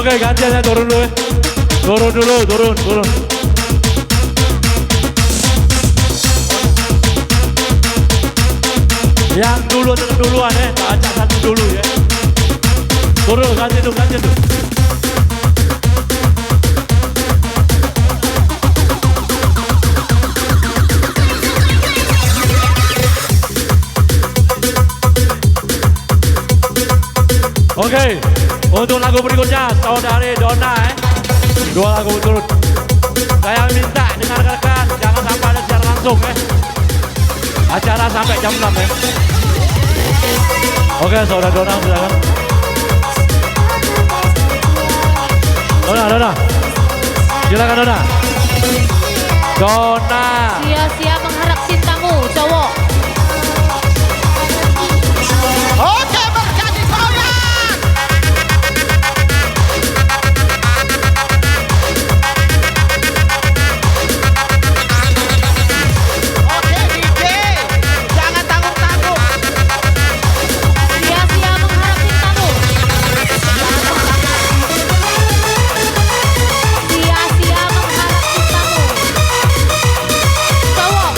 Oke, gantian ya, turun dulu ya. Turun. Yang duluan ya, acak satu dulu ya. Turun, ganti tuh. Oke, untuk lagu berikutnya saudari Donna dua lagu turut. Saya minta dengarkan, jangan sampai ada secara langsung acara sampai jam 6 ya. Oke, saudara Donna silakan. Donna. Silakan Donna. Sia-sia mengharap cintamu, cowok. Oke, berjanji goyang. Oke, DJ, jangan tanggung-tanggung. Sia-sia mengharap cintamu. Sia-sia mengharap cintamu. Cowok.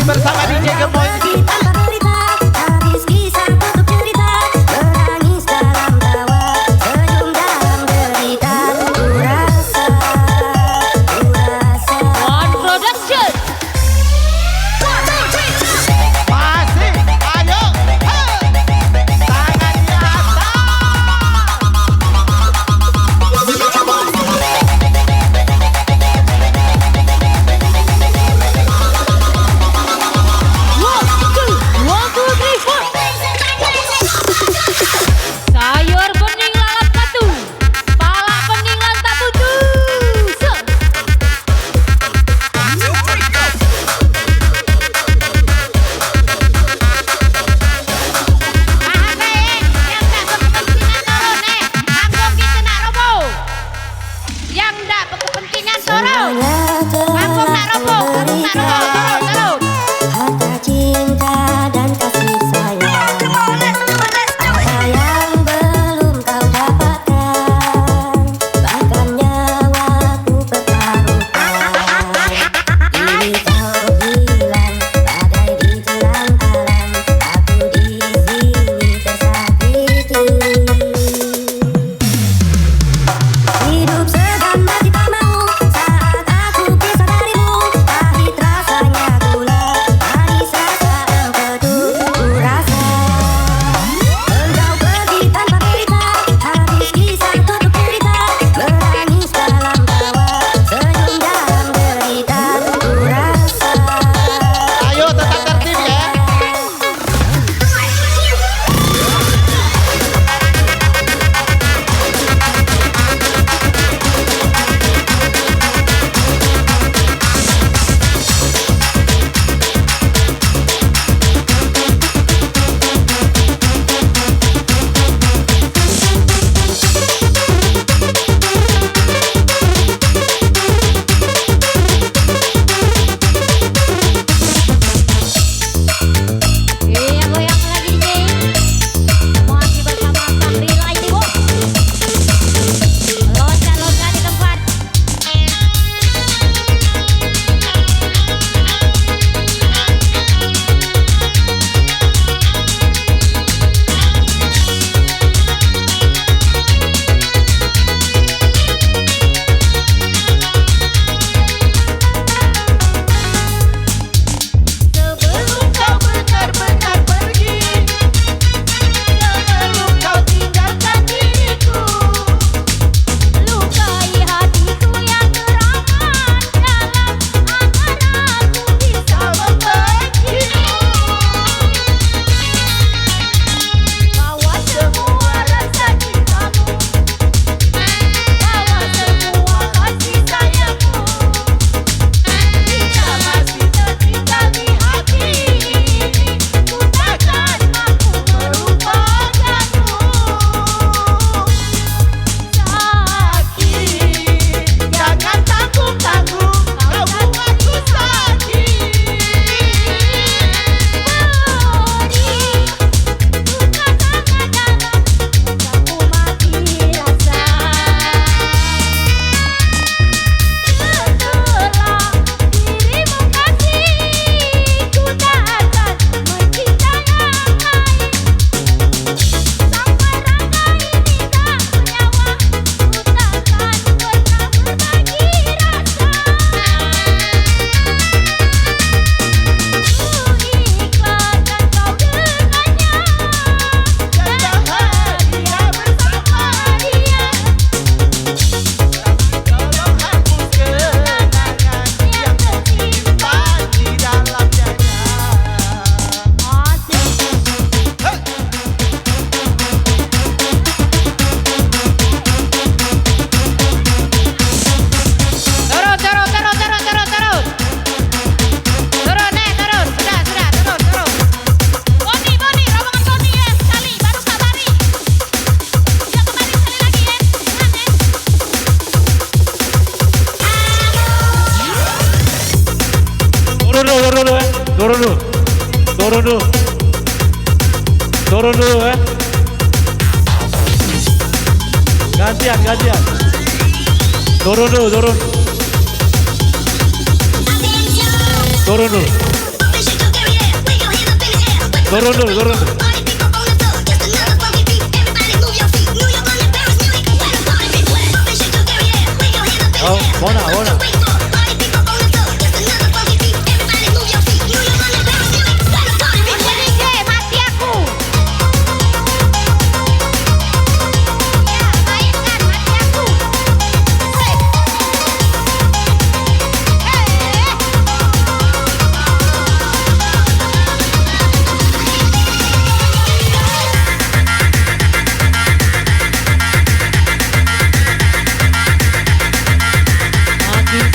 bersama DJ Gemoy. One Production. Masih, ayo, tangan di atas. One, two, three, four. Sayur bening lalap satu, pala bening lantak tujuh. Yang tak berkepentingan turun. Kampung nak roboh, kampung nak roboh, turun. Harta cinta dan kasih sayang, apa yang belum kau dapatkan, bahkan nyawaku pertaruhkan. Ini kau bilang badai di telan alam, aku di sini tersakiti. Hidup sedang mati tak mau saat aku pisah darimu. Pahit rasanya gula, manis rasa empedu. Ku rasa engkau pergi tanpa berita, habis kisah tutup cerita. Menangis dalam tawa, senyum dalam derita. Ku rasa Ayo tetap tertib ya. Goyang lagi DJ. Masih bersama Sakri Light Ibu. Loncat-loncat di tempat. Sebelum kau benar-benar pergi, sebelum kau tinggalkan diriku, lukai hatiku yang gerangan dalam agar aku bisa membencimu. Bawa semua rasa cintamu, bawa semua kasih sayangmu. Jika masih tertinggal di hati ini, ku takkan mampu melupakanmu. Sakit, jangan tanggung-tanggung, kau buatku sakit. Pedih, luka sangat dalam, aku mati rasa. Setelah dirimu kasih, ku tak akan mencinta yang lain. Sampai rangka ini tak bernyawa, ku takkan pernah berbagi rasa. Ku ikhlaskan kau dengannya, dan bahagia bersama dia. Tolong hapus kenangan yang tersimpan di dalam dada. Turun. Turun, turun. Sudah, turun. Boni, rombongan Boni ya. Sekali, baru Kak Bari. Sudah kembali sekali lagi ya. Turun dulu ya. Gantian. Turun dulu. Turun dulu, turun dulu. Oh, Bona, Bona. DJ, mati aku. Ya, mainkan mati aku. Hei. Makin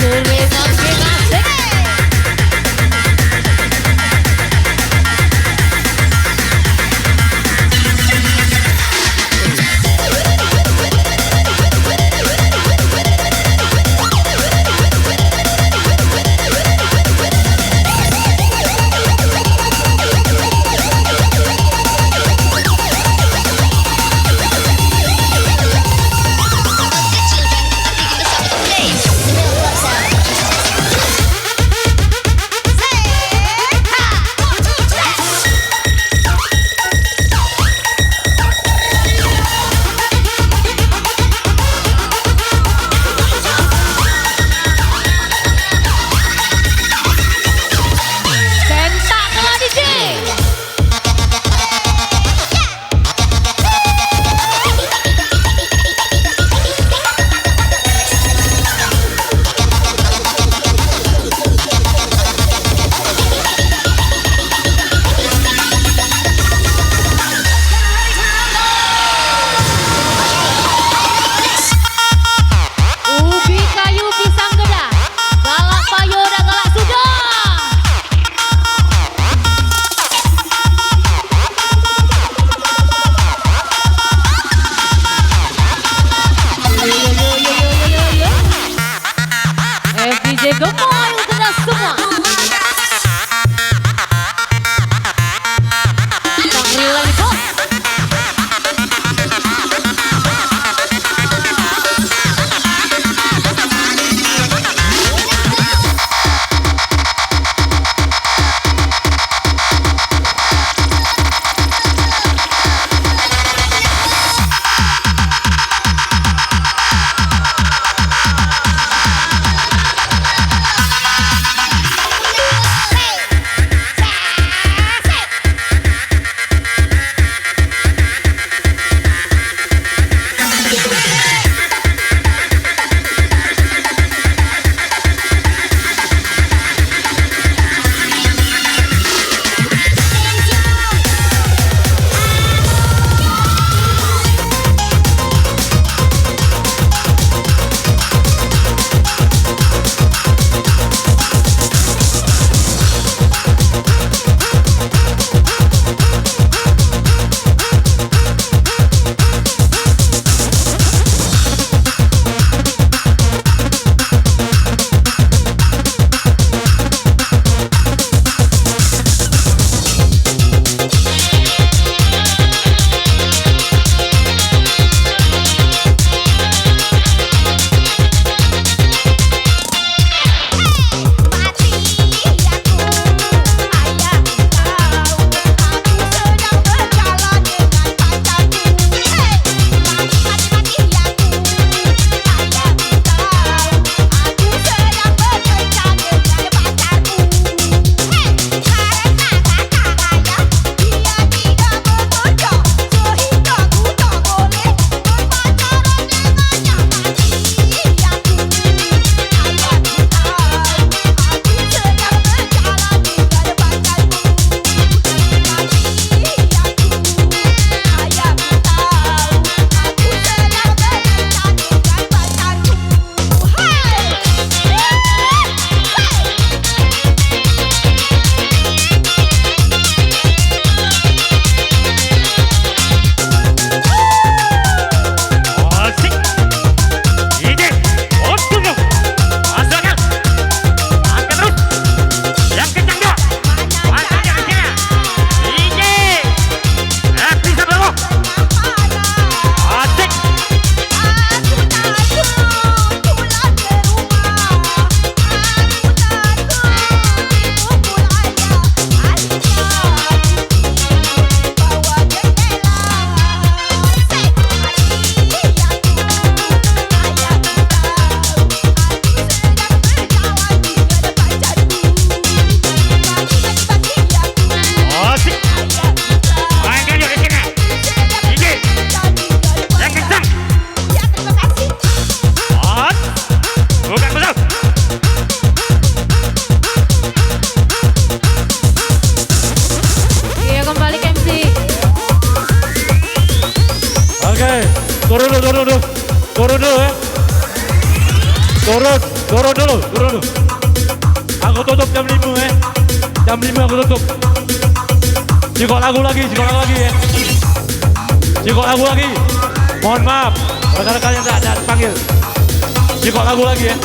Turun dulu. Turun dulu ya. Turun dulu. Aku tutup jam 5 ya. Jam 5 aku tutup. Cikok lagu lagi ya. Cikok lagu lagi. Mohon maaf, rekan-rekan yang tidak dipanggil. Cikok lagu lagi ya.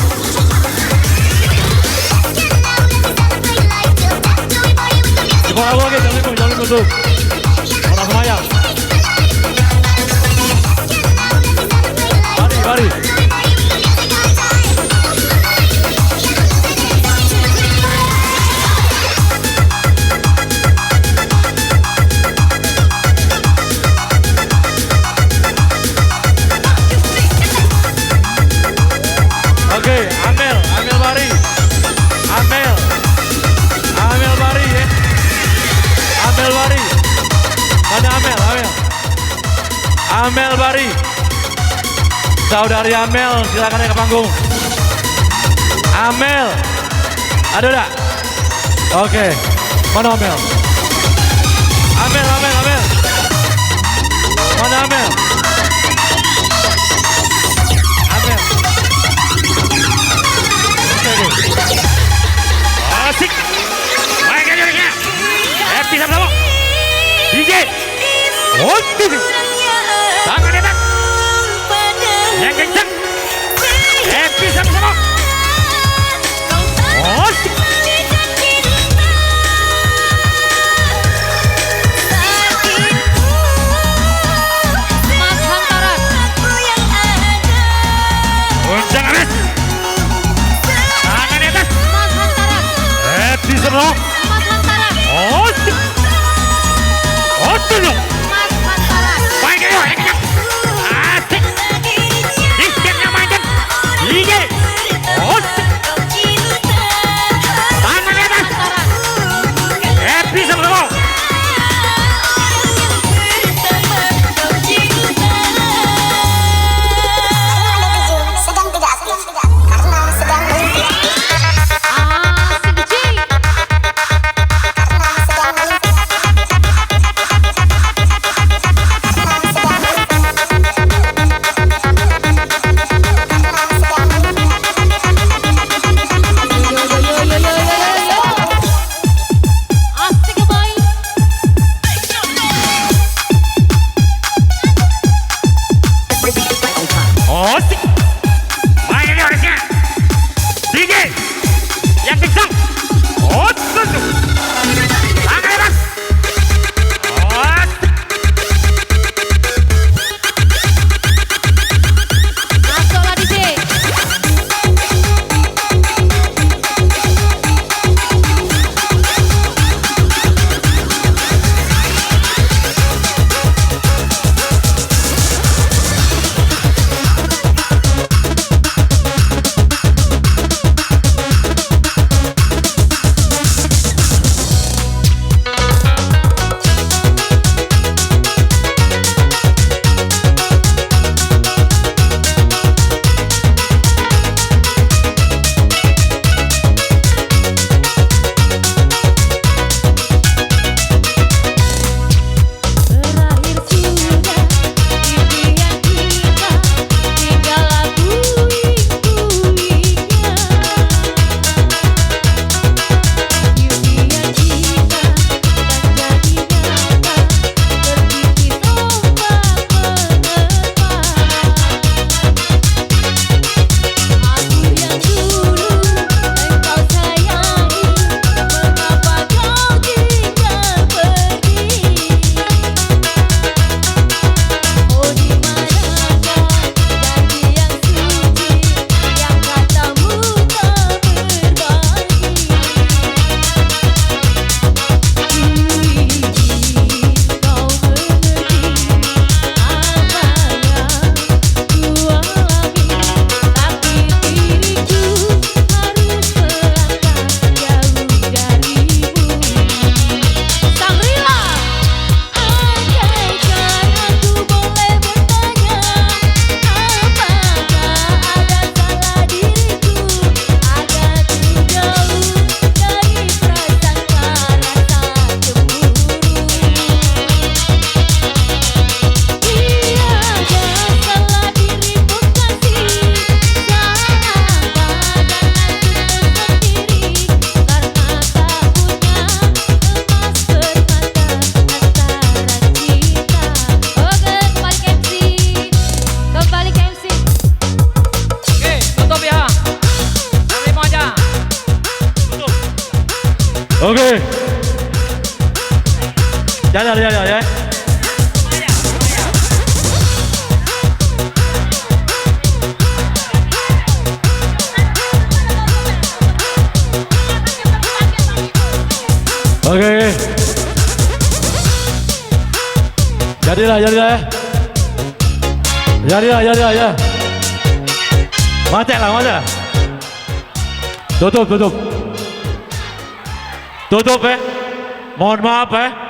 Cikok lagu lagi, jam 5 tutup. Orang semayang. Mari. Oke, Amel Bari. Amel Bari ya. Amel Bari. Mana Amel? Amel Bari. Saudari Amel, silakan naik ke panggung. Amel. Ada enggak? Oke. Mana Amel? Amel. Mana Amel? Asik. Baik aja. Happy sama-sama. DJ. Oh, tangan enak. Yang kencang. Happy sama-sama. Oh, Mas Hantaran. Uncang amis. Tangan enak. Mas Hantaran. Happy sama-sama. Mas Hantaran. Oh, dulu. Mas Hantaran. Baik aja. Asik. Disket yang main. DJ. Jadilah ya. Oke. Jadilah ya. Jadilah ya. Mati lah. Tutup. Tutup Mohon maaf